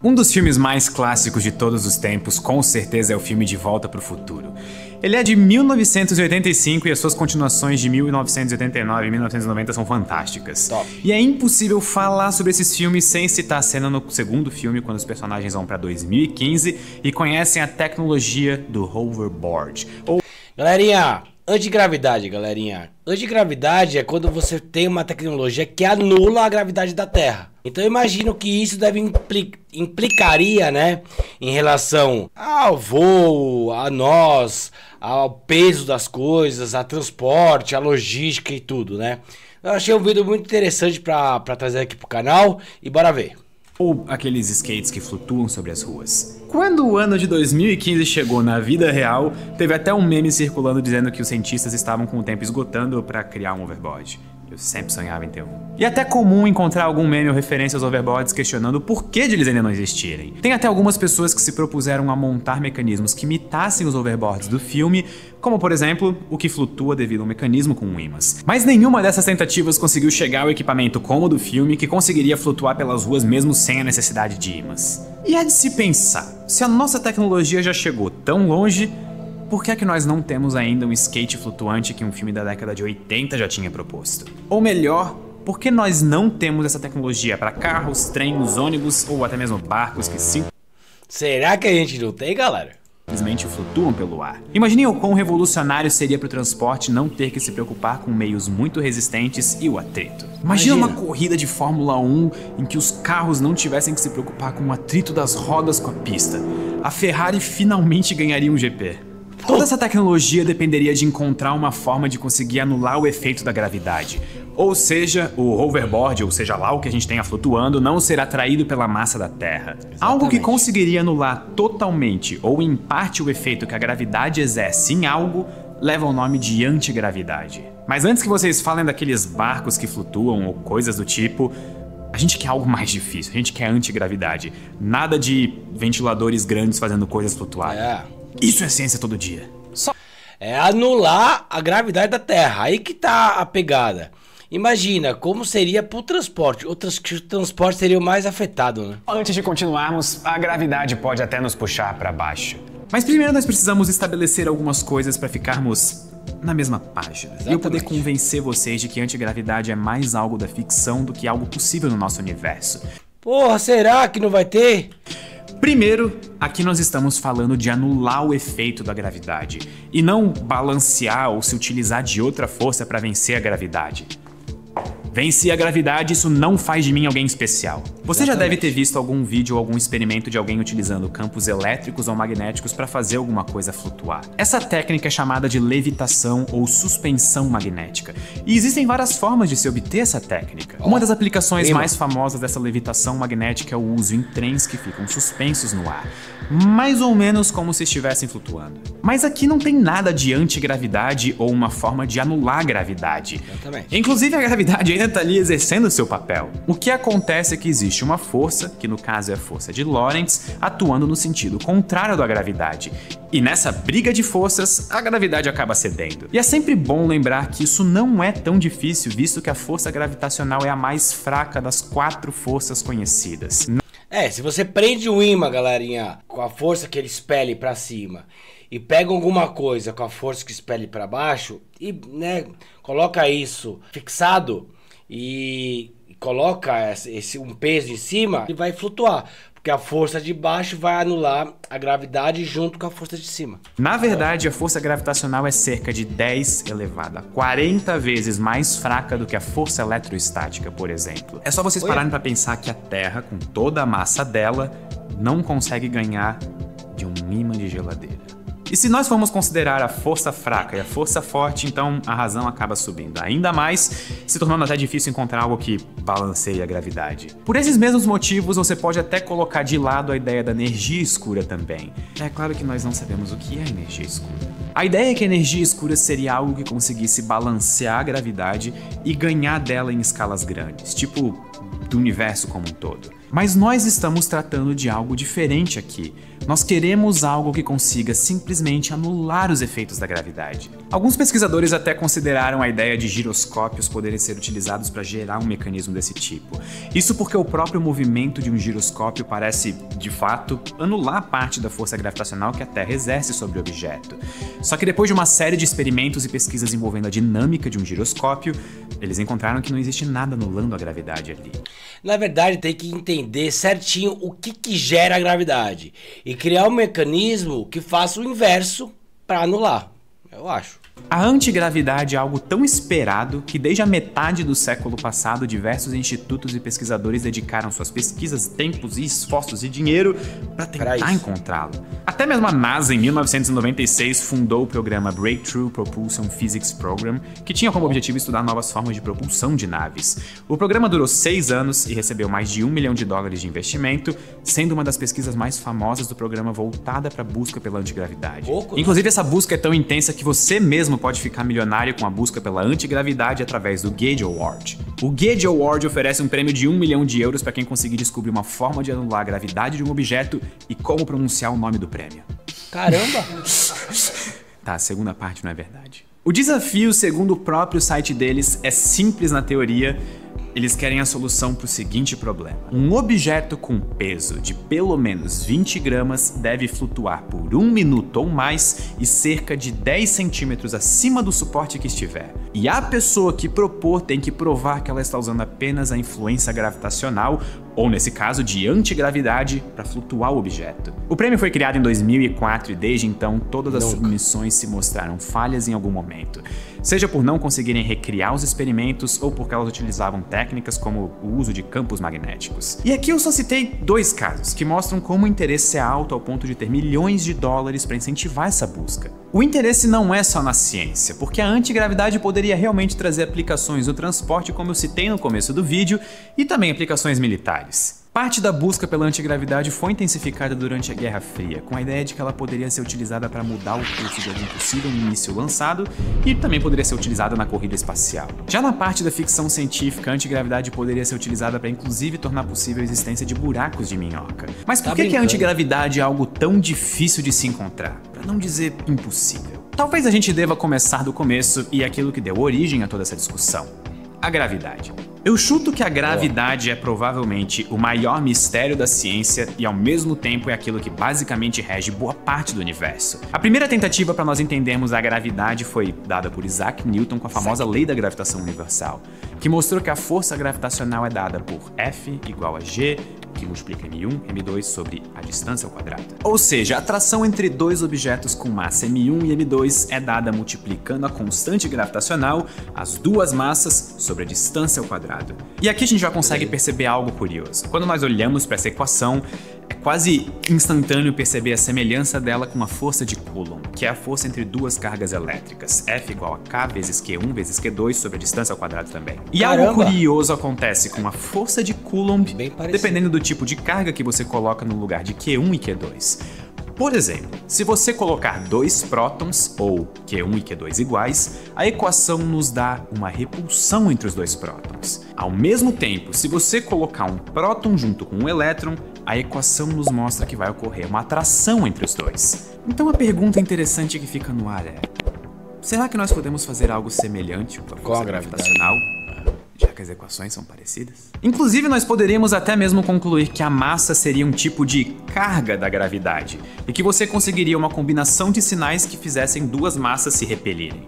Um dos filmes mais clássicos de todos os tempos, com certeza, é o filme De Volta para o Futuro. Ele é de 1985 e as suas continuações de 1989 e 1990 são fantásticas. Top. E é impossível falar sobre esses filmes sem citar a cena no segundo filme, quando os personagens vão para 2015 e conhecem a tecnologia do hoverboard. Galerinha, antigravidade, galerinha. Antigravidade é quando você tem uma tecnologia que anula a gravidade da Terra. Então eu imagino que isso deve implicaria, né, em relação ao voo, a nós, ao peso das coisas, a transporte, a logística e tudo, né? Eu achei um vídeo muito interessante pra trazer aqui pro canal e bora ver. Ou aqueles skates que flutuam sobre as ruas. Quando o ano de 2015 chegou na vida real, teve até um meme circulando dizendo que os cientistas estavam com o tempo esgotando para criar um overboard. Eu sempre sonhava em ter um. E é até comum encontrar algum meme ou referência aos overboards questionando o porquê de eles ainda não existirem. Tem até algumas pessoas que se propuseram a montar mecanismos que imitassem os overboards do filme, como por exemplo, o que flutua devido a um mecanismo com ímãs. Mas nenhuma dessas tentativas conseguiu chegar ao equipamento como o do filme, que conseguiria flutuar pelas ruas mesmo sem a necessidade de ímãs. E é de se pensar, se a nossa tecnologia já chegou tão longe, por que é que nós não temos ainda um skate flutuante que um filme da década de 80 já tinha proposto? Ou melhor, por que nós não temos essa tecnologia para carros, trens, ônibus ou até mesmo barcos que Será que a gente não tem, galera? simplesmente flutuam pelo ar? Imaginem o quão revolucionário seria para o transporte não ter que se preocupar com meios muito resistentes e o atrito. Imagina uma corrida de Fórmula 1 em que os carros não tivessem que se preocupar com o atrito das rodas com a pista. A Ferrari finalmente ganharia um GP. Toda essa tecnologia dependeria de encontrar uma forma de conseguir anular o efeito da gravidade. Ou seja, o hoverboard, ou seja lá o que a gente tenha flutuando, não será atraído pela massa da Terra. Exatamente. Algo que conseguiria anular totalmente ou em parte o efeito que a gravidade exerce em algo, leva o nome de antigravidade. Mas antes que vocês falem daqueles barcos que flutuam ou coisas do tipo, a gente quer algo mais difícil, a gente quer antigravidade. Nada de ventiladores grandes fazendo coisas flutuarem. Isso é ciência todo dia. É anular a gravidade da Terra. Aí que tá a pegada. Imagina como seria pro transporte. O transporte seria o mais afetado, né? Antes de continuarmos, a gravidade pode até nos puxar para baixo. Mas primeiro nós precisamos estabelecer algumas coisas para ficarmos na mesma página. E eu poder convencer vocês de que antigravidade é mais algo da ficção do que algo possível no nosso universo. Porra, será que não vai ter? Primeiro, aqui nós estamos falando de anular o efeito da gravidade e não balancear ou se utilizar de outra força para vencer a gravidade. Vencer a gravidade, isso não faz de mim alguém especial. Você já deve ter visto algum vídeo ou algum experimento de alguém utilizando campos elétricos ou magnéticos para fazer alguma coisa flutuar. Essa técnica é chamada de levitação ou suspensão magnética. E existem várias formas de se obter essa técnica. Uma das aplicações mais famosas dessa levitação magnética é o uso em trens que ficam suspensos no ar. Mais ou menos como se estivessem flutuando. Mas aqui não tem nada de antigravidade ou uma forma de anular a gravidade. Inclusive a gravidade ainda está ali exercendo o seu papel. O que acontece é que existe uma força, que no caso é a força de Lorentz, atuando no sentido contrário da gravidade. E nessa briga de forças, a gravidade acaba cedendo. E é sempre bom lembrar que isso não é tão difícil, visto que a força gravitacional é a mais fraca das 4 forças conhecidas. Se você prende um imã, galerinha, com a força que ele expele pra cima e pega alguma coisa com a força que expele pra baixo e, né, coloca isso fixado e coloca um peso em cima, ele vai flutuar. Porque a força de baixo vai anular a gravidade junto com a força de cima. Na verdade, a força gravitacional é cerca de 10 elevado a 40 vezes mais fraca do que a força eletrostática, por exemplo. É só vocês pararem para pensar que a Terra, com toda a massa dela, não consegue ganhar de um imã de geladeira. E se nós formos considerar a força fraca e a força forte, então a razão acaba subindo ainda mais, se tornando até difícil encontrar algo que balanceie a gravidade. Por esses mesmos motivos, você pode até colocar de lado a ideia da energia escura também. É claro que nós não sabemos o que é energia escura. A ideia é que a energia escura seria algo que conseguisse balancear a gravidade e ganhar dela em escalas grandes, tipo do universo como um todo. Mas nós estamos tratando de algo diferente aqui. Nós queremos algo que consiga simplesmente anular os efeitos da gravidade. Alguns pesquisadores até consideraram a ideia de giroscópios poderem ser utilizados para gerar um mecanismo desse tipo. Isso porque o próprio movimento de um giroscópio parece, de fato, anular parte da força gravitacional que a Terra exerce sobre o objeto. Só que depois de uma série de experimentos e pesquisas envolvendo a dinâmica de um giroscópio, eles encontraram que não existe nada anulando a gravidade ali. Na verdade, tem que entender certinho o que gera a gravidade e criar um mecanismo que faça o inverso para anular, eu acho. A antigravidade é algo tão esperado que desde a metade do século passado diversos institutos e pesquisadores dedicaram suas pesquisas, tempos e esforços e dinheiro para tentar encontrá-lo. Até mesmo a NASA, em 1996, fundou o programa Breakthrough Propulsion Physics Program, que tinha como objetivo estudar novas formas de propulsão de naves. O programa durou 6 anos e recebeu mais de $1 milhão de investimento, sendo uma das pesquisas mais famosas do programa voltada para a busca pela antigravidade. Inclusive, essa busca é tão intensa que você mesmo pode ficar milionário com a busca pela antigravidade através do Gage Award. O Gage Award oferece um prêmio de €1 milhão para quem conseguir descobrir uma forma de anular a gravidade de um objeto e como pronunciar o nome do prêmio. Caramba! Tá, a segunda parte não é verdade. O desafio, segundo o próprio site deles, é simples na teoria. Eles querem a solução para o seguinte problema. Um objeto com peso de pelo menos 20 gramas deve flutuar por 1 minuto ou mais e cerca de 10 centímetros acima do suporte que estiver. E a pessoa que propor tem que provar que ela está usando apenas a influência gravitacional, ou nesse caso de antigravidade, para flutuar o objeto. O prêmio foi criado em 2004 e desde então todas as submissões se mostraram falhas em algum momento. Seja por não conseguirem recriar os experimentos ou porque elas utilizavam técnicas como o uso de campos magnéticos. E aqui eu só citei 2 casos que mostram como o interesse é alto ao ponto de ter milhões de dólares para incentivar essa busca. O interesse não é só na ciência, porque a antigravidade poderia realmente trazer aplicações no transporte, como eu citei no começo do vídeo, e também aplicações militares. Parte da busca pela antigravidade foi intensificada durante a Guerra Fria, com a ideia de que ela poderia ser utilizada para mudar o curso de algum possível míssil lançado e também poderia ser utilizada na corrida espacial. Já na parte da ficção científica, a antigravidade poderia ser utilizada para inclusive tornar possível a existência de buracos de minhoca. Mas por que a antigravidade é algo tão difícil de se encontrar? Para não dizer impossível. Talvez a gente deva começar do começo e aquilo que deu origem a toda essa discussão: a gravidade. Eu chuto que a gravidade é provavelmente o maior mistério da ciência e ao mesmo tempo é aquilo que basicamente rege boa parte do universo. A primeira tentativa para nós entendermos a gravidade foi dada por Isaac Newton com a famosa lei da gravitação universal, que mostrou que a força gravitacional é dada por F igual a G, que multiplica m1, m2 sobre a distância ao quadrado. Ou seja, a atração entre dois objetos com massa m1 e m2 é dada multiplicando a constante gravitacional, as duas massas, sobre a distância ao quadrado. E aqui a gente já consegue perceber algo curioso. Quando nós olhamos para essa equação, é quase instantâneo perceber a semelhança dela com a força de Coulomb, que é a força entre duas cargas elétricas, F igual a K vezes Q1 vezes Q2 sobre a distância ao quadrado também. E algo curioso acontece com a força de Coulomb, dependendo do tipo de carga que você coloca no lugar de Q1 e Q2. Por exemplo, se você colocar 2 prótons, ou Q1 e Q2 iguais, a equação nos dá uma repulsão entre os 2 prótons. Ao mesmo tempo, se você colocar um próton junto com um elétron, a equação nos mostra que vai ocorrer uma atração entre os dois. Então a pergunta interessante que fica no ar é: será que nós podemos fazer algo semelhante com a força gravitacional? Já que as equações são parecidas? Inclusive, nós poderíamos até mesmo concluir que a massa seria um tipo de carga da gravidade e que você conseguiria uma combinação de sinais que fizessem duas massas se repelirem.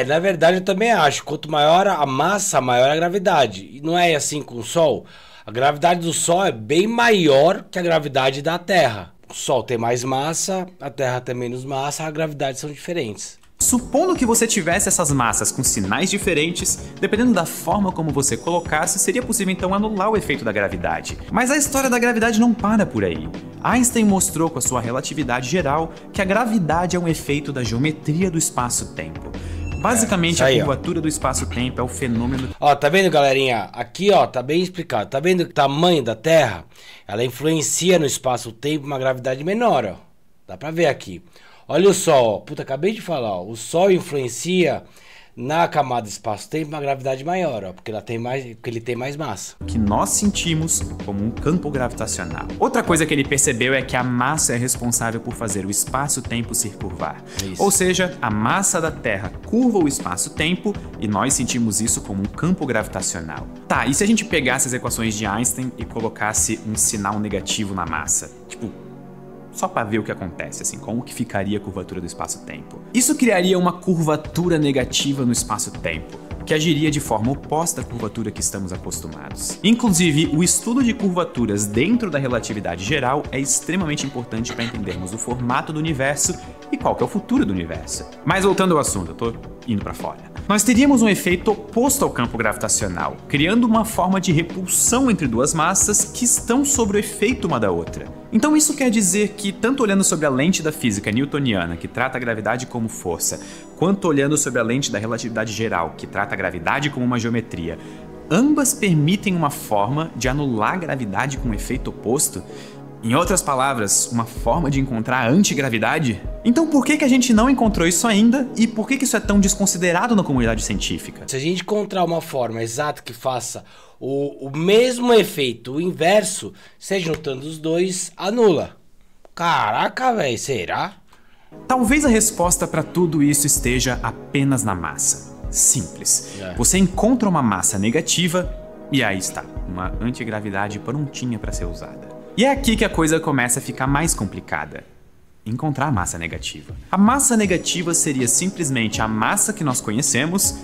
Na verdade eu também acho, quanto maior a massa, maior a gravidade. E não é assim com o Sol? A gravidade do Sol é bem maior que a gravidade da Terra. O Sol tem mais massa, a Terra tem menos massa, as gravidades são diferentes. Supondo que você tivesse essas massas com sinais diferentes, dependendo da forma como você colocasse, seria possível então anular o efeito da gravidade. Mas a história da gravidade não para por aí. Einstein mostrou com a sua relatividade geral que a gravidade é um efeito da geometria do espaço-tempo. Basicamente, a curvatura do espaço-tempo é o fenômeno... Ó, tá vendo, galerinha? Aqui, ó, tá bem explicado. Tá vendo o tamanho da Terra? Ela influencia no espaço-tempo uma gravidade menor, ó. Dá pra ver aqui. Olha o Sol, ó. Puta, acabei de falar, ó. O Sol influencia Na camada espaço-tempo, uma gravidade maior, ó, porque ele tem mais massa. Que nós sentimos como um campo gravitacional. Outra coisa que ele percebeu é que a massa é responsável por fazer o espaço-tempo se curvar. Isso. Ou seja, a massa da Terra curva o espaço-tempo e nós sentimos isso como um campo gravitacional. Tá, e se a gente pegasse as equações de Einstein e colocasse um sinal negativo na massa? Tipo, só para ver o que acontece, assim, como que ficaria a curvatura do espaço-tempo. Isso criaria uma curvatura negativa no espaço-tempo, que agiria de forma oposta à curvatura que estamos acostumados. Inclusive, o estudo de curvaturas dentro da relatividade geral é extremamente importante para entendermos o formato do universo e qual que é o futuro do universo. Mas voltando ao assunto, eu tô indo para fora. Nós teríamos um efeito oposto ao campo gravitacional, criando uma forma de repulsão entre duas massas que estão sob o efeito uma da outra. Então isso quer dizer que, tanto olhando sobre a lente da física newtoniana, que trata a gravidade como força, quanto olhando sobre a lente da relatividade geral, que trata a gravidade como uma geometria, ambas permitem uma forma de anular a gravidade com um efeito oposto? Em outras palavras, uma forma de encontrar a antigravidade? Então por que a gente não encontrou isso ainda e por que isso é tão desconsiderado na comunidade científica? Se a gente encontrar uma forma exata que faça o mesmo efeito, o inverso, se juntando os dois, anula. Caraca, velho, será? Talvez a resposta para tudo isso esteja apenas na massa. Simples. Você encontra uma massa negativa e aí está, uma antigravidade prontinha para ser usada. E é aqui que a coisa começa a ficar mais complicada. Encontrar a massa negativa. A massa negativa seria simplesmente a massa que nós conhecemos,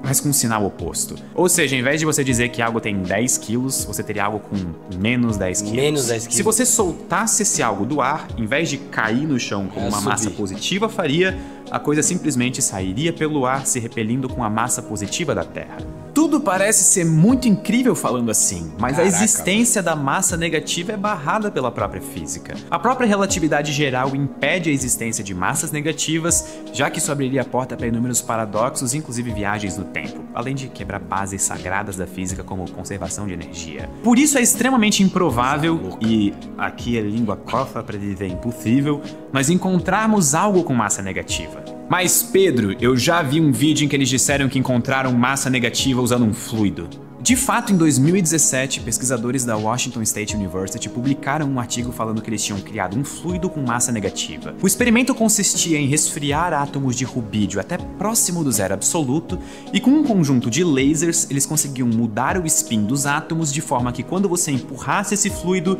mas com um sinal oposto. Ou seja, em vez de você dizer que algo tem 10 quilos, você teria algo com menos 10 quilos. Menos 10 quilos. Se você soltasse esse algo do ar, em vez de cair no chão como uma massa positiva faria, a coisa simplesmente sairia pelo ar se repelindo com a massa positiva da Terra. Tudo parece ser muito incrível falando assim, mas a existência da massa negativa é barrada pela própria física. A própria relatividade geral impede a existência de massas negativas, já que isso abriria a porta para inúmeros paradoxos, inclusive viagens no tempo, além de quebrar bases sagradas da física como conservação de energia. Por isso é extremamente improvável, e aqui é língua cofa para dizer impossível, nós encontrarmos algo com massa negativa. Mas Pedro, eu já vi um vídeo em que eles disseram que encontraram massa negativa usando um fluido. De fato, em 2017, pesquisadores da Washington State University publicaram um artigo falando que eles tinham criado um fluido com massa negativa. O experimento consistia em resfriar átomos de rubídio até próximo do zero absoluto, e com um conjunto de lasers, eles conseguiam mudar o spin dos átomos de forma que quando você empurrasse esse fluido,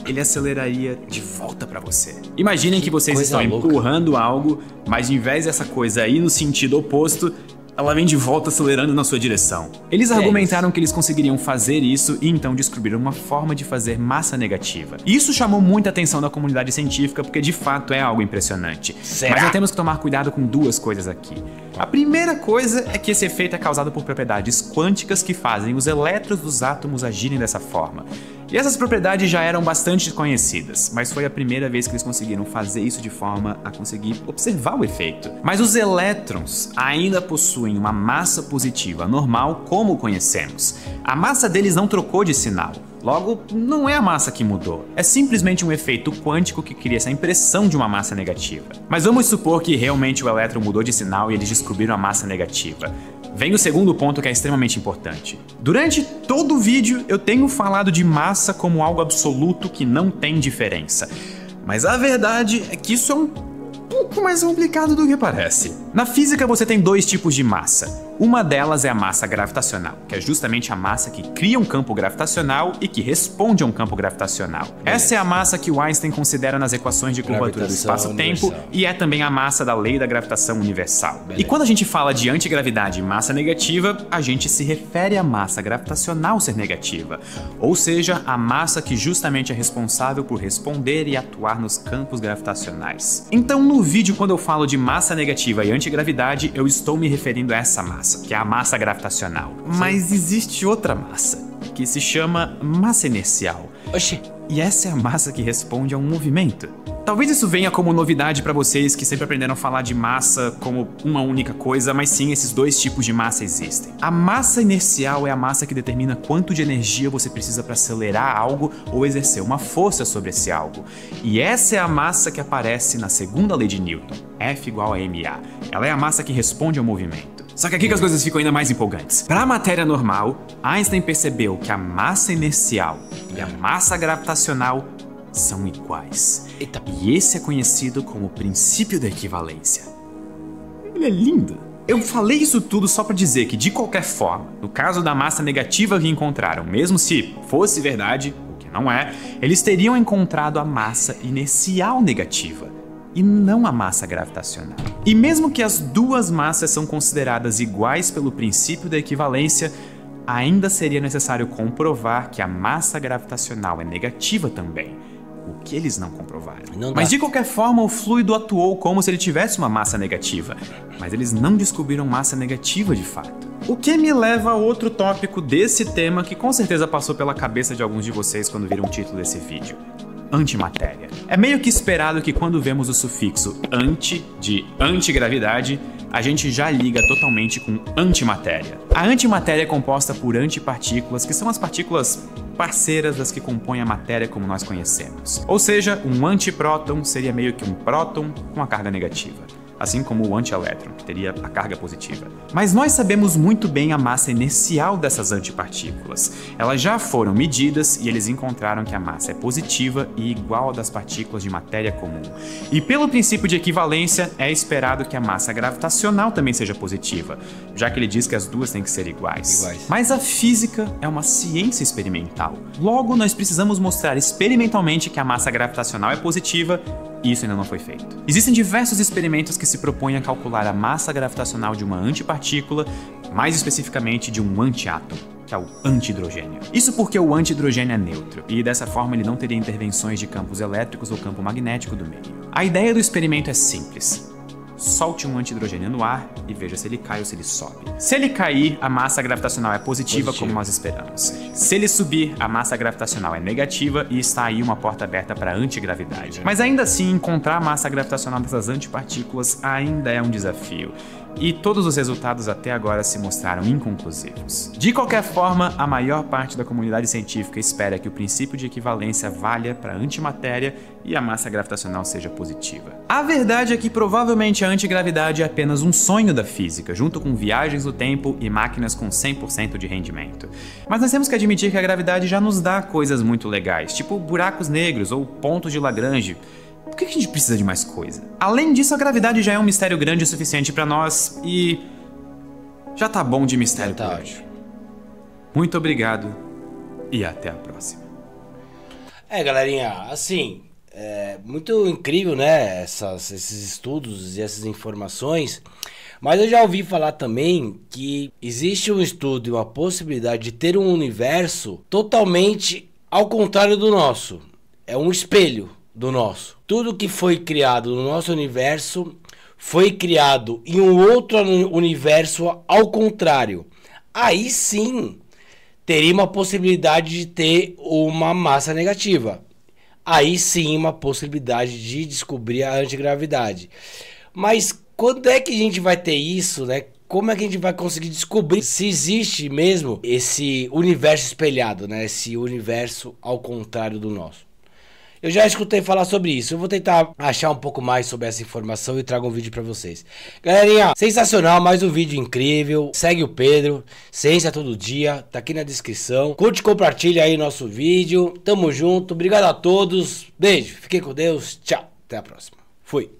ele aceleraria de volta para você. Imaginem que vocês estão empurrando algo, mas em vez dessa coisa ir no sentido oposto, ela vem de volta acelerando na sua direção. Eles argumentaram que eles conseguiriam fazer isso e então descobriram uma forma de fazer massa negativa. E isso chamou muita atenção da comunidade científica porque de fato é algo impressionante. Será? Mas nós temos que tomar cuidado com duas coisas aqui. A primeira coisa é que esse efeito é causado por propriedades quânticas que fazem os elétrons dos átomos agirem dessa forma. E essas propriedades já eram bastante conhecidas, mas foi a primeira vez que eles conseguiram fazer isso de forma a conseguir observar o efeito. Mas os elétrons ainda possuem uma massa positiva normal como conhecemos. A massa deles não trocou de sinal. Logo, não é a massa que mudou, é simplesmente um efeito quântico que cria essa impressão de uma massa negativa. Mas vamos supor que realmente o elétron mudou de sinal e eles descobriram a massa negativa. Vem o segundo ponto que é extremamente importante. Durante todo o vídeo eu tenho falado de massa como algo absoluto que não tem diferença. Mas a verdade é que isso é um pouco mais complicado do que parece. Na física você tem dois tipos de massa. Uma delas é a massa gravitacional, que é justamente a massa que cria um campo gravitacional e que responde a um campo gravitacional. Essa é a massa que o Einstein considera nas equações de curvatura do espaço-tempo e é também a massa da lei da gravitação universal. E quando a gente fala de antigravidade e massa negativa, a gente se refere à massa gravitacional ser negativa, ou seja, a massa que justamente é responsável por responder e atuar nos campos gravitacionais. Então, no vídeo, quando eu falo de massa negativa e antigravidade, eu estou me referindo a essa massa, que é a massa gravitacional. Mas existe outra massa, que se chama massa inercial. Oxi. E essa é a massa que responde a um movimento. Talvez isso venha como novidade para vocês que sempre aprenderam a falar de massa como uma única coisa, mas sim, esses dois tipos de massa existem. A massa inercial é a massa que determina quanto de energia você precisa para acelerar algo ou exercer uma força sobre esse algo. E essa é a massa que aparece na segunda lei de Newton, F igual a ma. Ela é a massa que responde ao movimento. Só que aqui que as coisas ficam ainda mais empolgantes. Para a matéria normal, Einstein percebeu que a massa inercial e a massa gravitacional são iguais. Eita. E esse é conhecido como o princípio da equivalência. Ele é lindo. Eu falei isso tudo só para dizer que, de qualquer forma, no caso da massa negativa que encontraram, mesmo se fosse verdade, o que não é, eles teriam encontrado a massa inercial negativa e não a massa gravitacional. E mesmo que as duas massas são consideradas iguais pelo princípio da equivalência, ainda seria necessário comprovar que a massa gravitacional é negativa também. O que eles não comprovaram. Mas de qualquer forma, o fluido atuou como se ele tivesse uma massa negativa. Mas eles não descobriram massa negativa de fato. O que me leva a outro tópico desse tema que com certeza passou pela cabeça de alguns de vocês quando viram o título desse vídeo. Antimatéria. É meio que esperado que quando vemos o sufixo anti, de antigravidade, a gente já liga totalmente com antimatéria. A antimatéria é composta por antipartículas, que são as partículas parceiras das que compõem a matéria como nós conhecemos. Ou seja, um antipróton seria meio que um próton com a carga negativa, assim como o antielétron, que teria a carga positiva. Mas nós sabemos muito bem a massa inercial dessas antipartículas. Elas já foram medidas e eles encontraram que a massa é positiva e igual à das partículas de matéria comum. E pelo princípio de equivalência, é esperado que a massa gravitacional também seja positiva, já que ele diz que as duas têm que ser iguais. Mas a física é uma ciência experimental. Logo, nós precisamos mostrar experimentalmente que a massa gravitacional é positiva, e isso ainda não foi feito. Existem diversos experimentos que se propõem a calcular a massa gravitacional de uma antipartícula, mais especificamente de um antiátomo, que é o antihidrogênio. Isso porque o antihidrogênio é neutro, e dessa forma ele não teria intervenções de campos elétricos ou campo magnético do meio. A ideia do experimento é simples. Solte um antihidrogênio no ar e veja se ele cai ou se ele sobe. Se ele cair, a massa gravitacional é positiva, como nós esperamos. Se ele subir, a massa gravitacional é negativa e está aí uma porta aberta para a antigravidade. Mas ainda assim, encontrar a massa gravitacional dessas antipartículas ainda é um desafio. E todos os resultados até agora se mostraram inconclusivos. De qualquer forma, a maior parte da comunidade científica espera que o princípio de equivalência valha para a antimatéria e a massa gravitacional seja positiva. A verdade é que provavelmente a antigravidade é apenas um sonho da física, junto com viagens no tempo e máquinas com 100% de rendimento. Mas nós temos que admitir que a gravidade já nos dá coisas muito legais, tipo buracos negros ou pontos de Lagrange. Por que a gente precisa de mais coisa? Além disso, a gravidade já é um mistério grande o suficiente pra nós e... já tá bom de mistério por hoje. Muito obrigado e até a próxima. Galerinha, assim, é muito incrível, né, esses estudos e essas informações, mas eu já ouvi falar também que existe um estudo e uma possibilidade de ter um universo totalmente ao contrário do nosso. É um espelho do nosso. Tudo que foi criado no nosso universo foi criado em um outro universo ao contrário. Aí sim teria uma possibilidade de ter uma massa negativa. Aí sim uma possibilidade de descobrir a antigravidade. Mas quando é que a gente vai ter isso, né? Como é que a gente vai conseguir descobrir se existe mesmo esse universo espelhado, né? Esse universo ao contrário do nosso. Eu já escutei falar sobre isso. Eu vou tentar achar um pouco mais sobre essa informação e trago um vídeo pra vocês. Galerinha, sensacional, mais um vídeo incrível. Segue o Pedro, Ciência Todo Dia, tá aqui na descrição. Curte e compartilha aí nosso vídeo. Tamo junto, obrigado a todos. Beijo, fiquem com Deus, tchau, até a próxima. Fui.